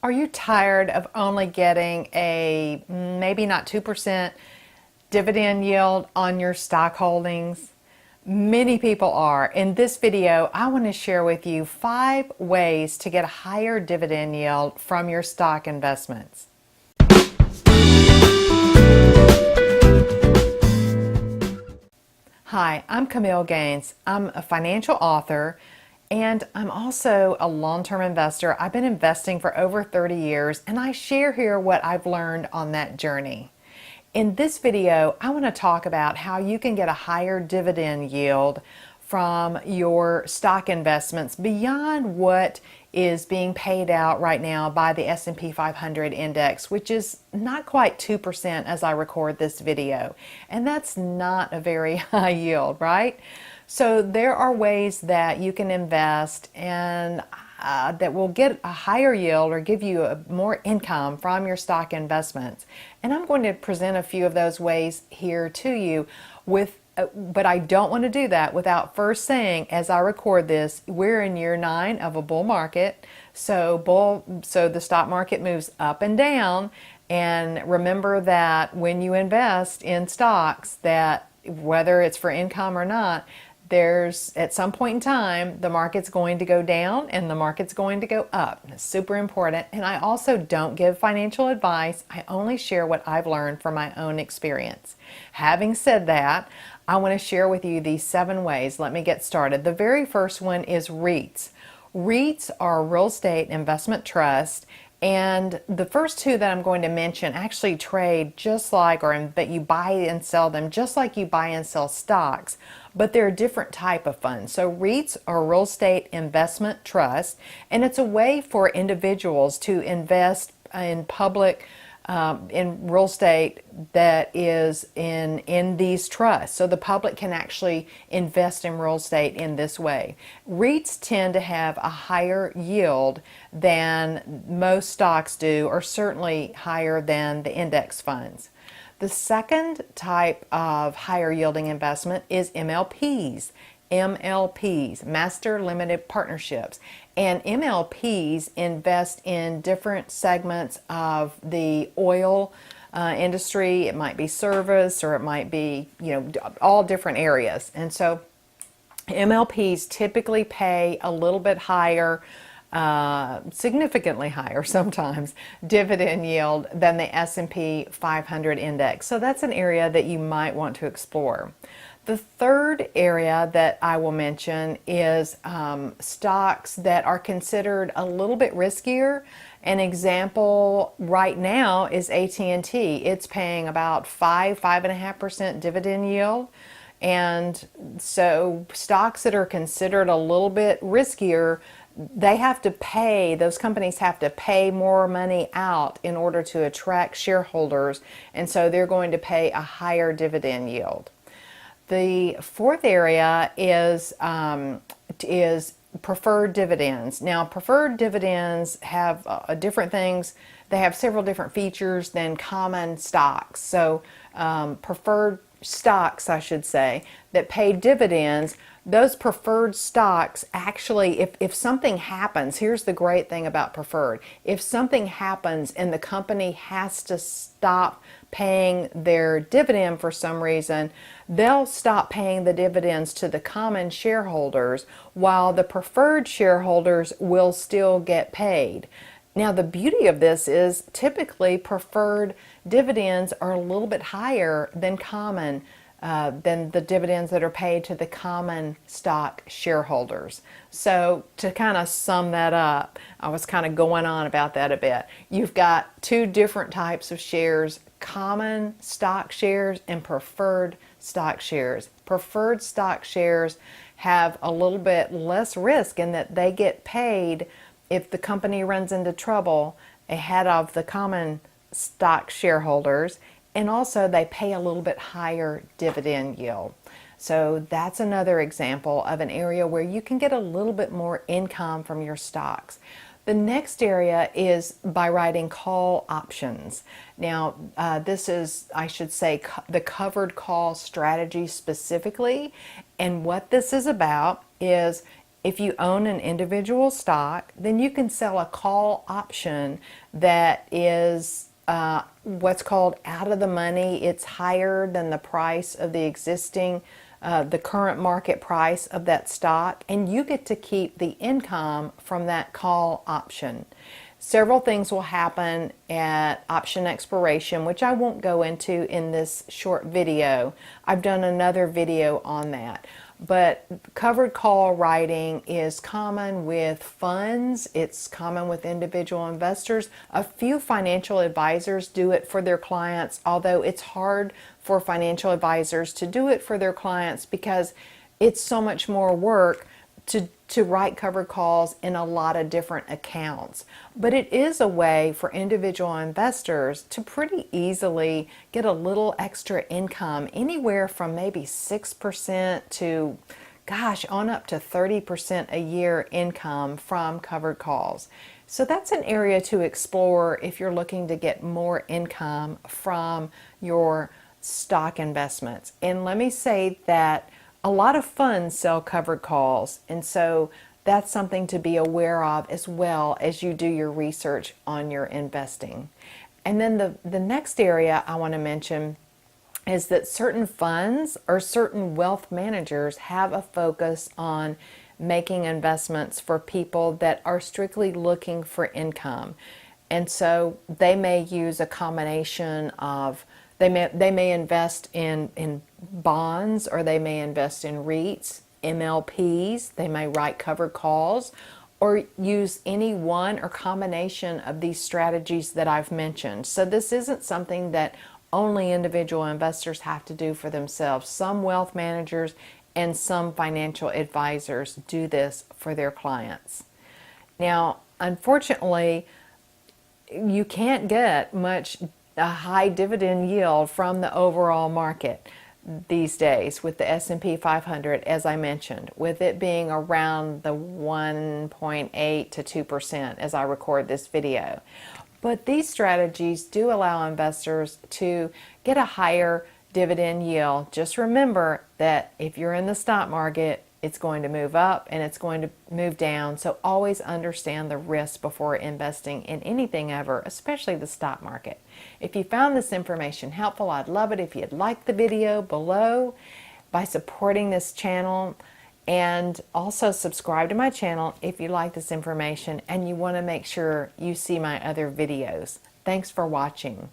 Are you tired of only getting a maybe not 2% dividend yield on your stock holdings? Many people are. In this video, I want to share with you 5 ways to get a higher dividend yield from your stock investments. Hi, I'm Camille Gaines. I'm a financial author and I'm also a long-term investor. I've been investing for over 30 years and I share here what I've learned on that journey. In this video, I want to talk about how you can get a higher dividend yield from your stock investments beyond what is being paid out right now by the S&P 500 index, which is not quite 2% as I record this video. And that's not a very high yield, right? So there are ways that you can invest and that will get a higher yield or give you more income from your stock investments. And I'm going to present a few of those ways here to you but I don't want to do that without first saying, as I record this, we're in year 9 of a bull market. So the stock market moves up and down. And remember that when you invest in stocks, that whether it's for income or not, there's at some point in time the market's going to go down and the market's going to go up. It's super important. And I also don't give financial advice. I only share what I've learned from my own experience. Having said that, I want to share with you these 7 ways. Let me get started. The very first one is Reits. Reits are real estate investment trust. And the first 2 that I'm going to mention actually trade just like, but you buy and sell them just like you buy and sell stocks, but they're a different type of fund. So REITs are real estate investment trust, and it's a way for individuals to invest in public in real estate that is in these trusts. So the public can actually invest in real estate in this way. REITs tend to have a higher yield than most stocks do, or certainly higher than the index funds. The second type of higher yielding investment is MLPs. MLPs, Master Limited Partnerships. And MLPs invest in different segments of the oil industry. It might be service, or it might be, all different areas. And so MLPs typically pay a little bit higher, significantly higher sometimes, dividend yield than the S&P 500 index. So that's an area that you might want to explore. The third area that I will mention is stocks that are considered a little bit riskier. An example right now is AT&T. It's paying about 5.5% dividend yield. And so stocks that are considered a little bit riskier, those companies have to pay more money out in order to attract shareholders. And so they're going to pay a higher dividend yield. The fourth area is preferred dividends. Now, preferred dividends have different things. They have several different features than common stocks. So preferred stocks, I should say, that pay dividends, those preferred stocks actually, if something happens, here's the great thing about preferred. If something happens and the company has to stop paying their dividend for some reason, they'll stop paying the dividends to the common shareholders while the preferred shareholders will still get paid. Now, the beauty of this is typically preferred dividends are a little bit higher than than the dividends that are paid to the common stock shareholders. So to kind of sum that up, I was kind of going on about that a bit. You've got 2 different types of shares: common stock shares and preferred stock shares. Preferred stock shares have a little bit less risk in that they get paid if the company runs into trouble ahead of the common stock shareholders, and also they pay a little bit higher dividend yield. So that's another example of an area where you can get a little bit more income from your stocks. The next area is by writing call options. Now, this is, I should say, the covered call strategy specifically. And what this is about is If you own an individual stock, then you can sell a call option that is what's called out of the money. It's higher than the price of the current market price of that stock, and you get to keep the income from that call option. Several things will happen at option expiration, which I won't go into in this short video. I've done another video on that. But covered call writing is common with funds. It's common with individual investors. A few financial advisors do it for their clients, although it's hard for financial advisors to do it for their clients because it's so much more work to write covered calls in a lot of different accounts. But it is a way for individual investors to pretty easily get a little extra income, anywhere from maybe 6% to, gosh, on up to 30% a year income from covered calls. So that's an area to explore if you're looking to get more income from your stock investments. And let me say that a lot of funds sell covered calls, and so that's something to be aware of as well as you do your research on your investing. And then the next area I want to mention is that certain funds or certain wealth managers have a focus on making investments for people that are strictly looking for income. And so they may use a combination of they may invest in bonds, or they may invest in Reits, MLPs. They may write covered calls, or use any one or combination of these strategies that I've mentioned. So this isn't something that only individual investors have to do for themselves. Some wealth managers and some financial advisors do this for their clients. Now, unfortunately, you can't get a high dividend yield from the overall market these days with the S&P 500, as I mentioned, with it being around the 1.8 to 2% as I record this video. But these strategies do allow investors to get a higher dividend yield. Just remember that if you're in the stock market, it's going to move up and it's going to move down. So always understand the risk before investing in anything ever, especially the stock market. If you found this information helpful, I'd love it if you'd like the video below by supporting this channel, and also subscribe to my channel if you like this information and you want to make sure you see my other videos. Thanks for watching.